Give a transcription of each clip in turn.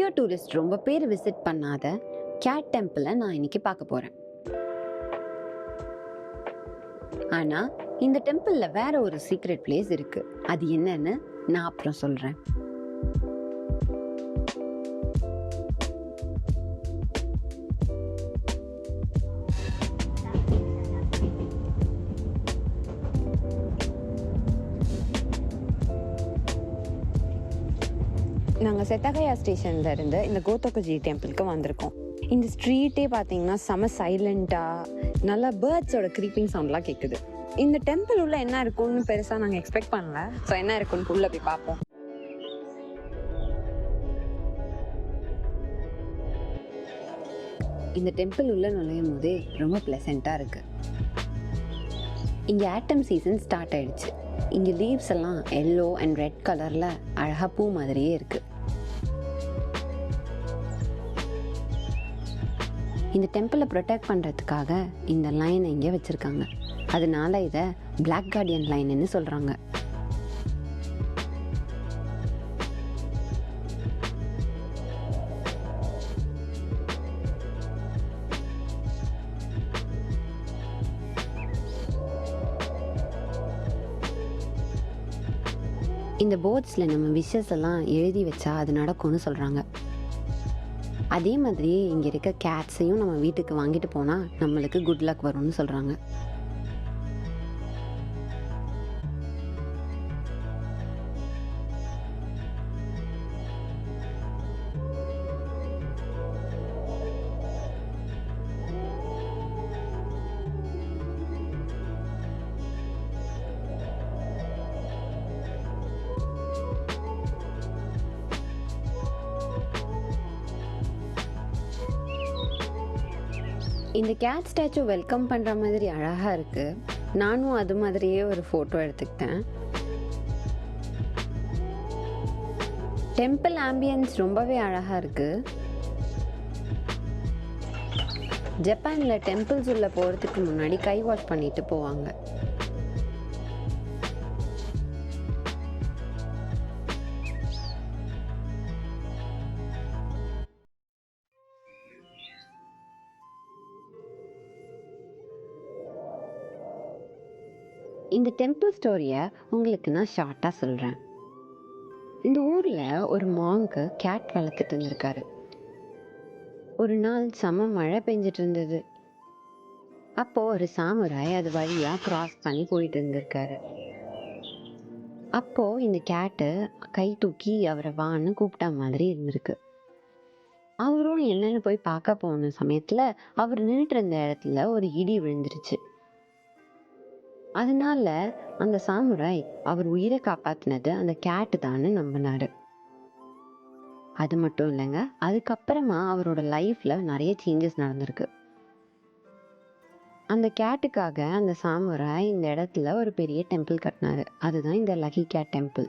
நிறைய டூரிஸ்ட் ரொம்ப பேர் விசிட் பண்ணாத கேட் டெம்பிளை நான் இன்னைக்கு பார்க்க போறேன். ஆனா இந்த டெம்பிள்ல வேற ஒரு சீக்ரெட் பிளேஸ் இருக்கு. அது என்னன்னு நான் அப்புறம் சொல்றேன். நாங்கள் செத்தகையா ஸ்டேஷன்ல இருந்து இந்த கோத்தோகஜி டெம்பிளுக்கு வந்திருக்கோம். இந்த ஸ்ட்ரீட்டே பார்த்தீங்கன்னா செம சைலண்டாக நல்லா பேர்ட்ஸோட க்ரீப்பிங் சவுண்ட்லாம் கேட்குது. இந்த டெம்பிள் உள்ள என்ன இருக்கும்னு பெருசாக நாங்கள் எக்ஸ்பெக்ட் பண்ணல. ஸோ என்ன இருக்குன்னு உள்ள போய் பார்ப்போம். இந்த டெம்பிள் உள்ள நுழையும் போதே ரொம்ப ப்ளசண்ட்டாக இருக்கு. இங்கே ஆட்டம் சீசன் ஸ்டார்ட் ஆயிடுச்சு. இங்கே லீவ்ஸ் எல்லாம் எல்லோ அண்ட் ரெட் கலரில் அழகாக பூ மாதிரியே இருக்கு. இந்த டெம்பிளை ப்ரொடெக்ட் பண்ணுறதுக்காக இந்த லைனை இங்கே வச்சுருக்காங்க. அதனால இதை பிளாக் கார்டியன் லைன்னு சொல்கிறாங்க. இந்த போர்ட்ஸில் நம்ம விஷஸ் எல்லாம் எழுதி வச்சா அது நடக்கும்னு சொல்கிறாங்க. அதே மாதிரி இங்கே இருக்க கேட்ஸையும் நம்ம வீட்டுக்கு வாங்கிட்டு போனால் நம்மளுக்கு குட் லக் வரும்னு சொல்கிறாங்க. இந்த கேட் ஸ்டாச்சு வெல்கம் பண்ணுற மாதிரி அழகாக இருக்குது. நானும் அது மாதிரியே ஒரு ஃபோட்டோ எடுத்துக்கிட்டேன். டெம்பிள் ஆம்பியன்ஸ் ரொம்பவே அழகாக இருக்குது. ஜப்பானில் டெம்பிள்ஸ் உள்ள போகிறதுக்கு முன்னாடி கை வாஷ் பண்ணிட்டு போவாங்க. இந்த டெம்பிள் ஸ்டோரியை உங்களுக்கு நான் ஷார்ட்டாக சொல்கிறேன். இந்த ஊரில் ஒரு மாங்கு கேட் வளர்த்துட்டு இருந்திருக்காரு. ஒரு நாள் செம மழை பெஞ்சிட்டு இருந்தது. அப்போது ஒரு சாமுராய் அது வழியாக கிராஸ் பண்ணி போயிட்டு இருந்திருக்காரு. அப்போது இந்த கேட்டு கை தூக்கி அவரை வான்னு கூப்பிட்ட மாதிரி இருந்திருக்கு. அவரும் என்னன்னு போய் பார்க்க போன சமயத்தில் அவர் நின்றுட்டு இருந்த இடத்துல ஒரு இடி விழுந்துருச்சு. அதனால அந்த சாமுராய் அவர் உயிரை காப்பாத்தினது அந்த கேட்டு தான்னு நம்பினாரு. அது மட்டும் இல்லைங்க, அதுக்கப்புறமா அவரோட லைஃப்ல நிறைய சேஞ்சஸ் நடந்திருக்கு. அந்த கேட்டுக்காக அந்த சாமுராய் இந்த இடத்துல ஒரு பெரிய டெம்பிள் கட்டினாரு. அதுதான் இந்த லக்கி கேட் டெம்பிள்.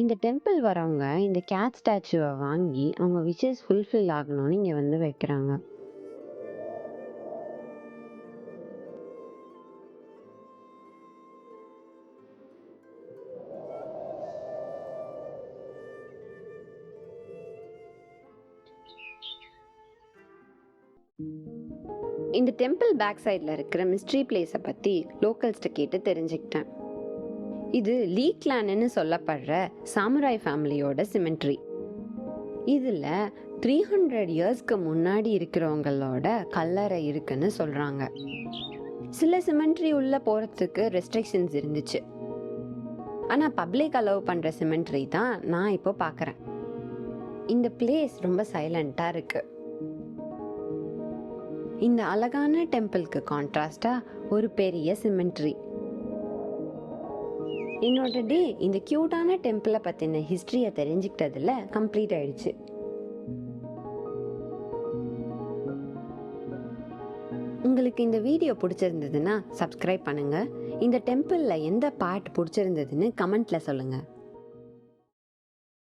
இந்த டெம்பிள் வரவங்க இந்த கேட் ஸ்டாச்சுவை வாங்கி அவங்க விஷஸ் ஃபுல்ஃபில் ஆகணும்னு இங்கே வந்து வைக்கிறாங்க. இந்த டெம்பிள் பேக் சைடில் இருக்கிற மிஸ்ட்ரி பிளேஸை பற்றி லோக்கல்ஸ்ட்டை கேட்டு தெரிஞ்சுக்கிட்டேன். இது லீ கிளான்னு சொல்லப்படுற சாமுராய் ஃபேமிலியோட சிமெண்ட்ரி. இதில் 300 இயர்ஸ்க்கு முன்னாடி இருக்கிறவங்களோட கல்லறை இருக்குன்னு சொல்கிறாங்க. சில சிமெண்ட்ரி உள்ளே போகிறதுக்கு ரெஸ்ட்ரிக்ஷன்ஸ் இருந்துச்சு. ஆனால் பப்ளிக் அலோவ் பண்ணுற சிமெண்ட்ரி தான் நான் இப்போ பார்க்குறேன். இந்த பிளேஸ் ரொம்ப சைலண்ட்டாக இருக்குது. இந்த அழகான டெம்பிளுக்கு கான்ட்ராஸ்டா ஒரு பெரிய சிமெண்ட்ரி. என்னோட டே இந்த கியூட்டான டெம்பிளை பற்றின ஹிஸ்ட்ரியை தெரிஞ்சுக்கிட்டதில் கம்ப்ளீட் ஆயிடுச்சு. உங்களுக்கு இந்த வீடியோ பிடிச்சிருந்ததுன்னா சப்ஸ்கிரைப் பண்ணுங்க. இந்த டெம்பிளில் எந்த பார்ட் பிடிச்சிருந்ததுன்னு கமெண்ட்ல சொல்லுங்க.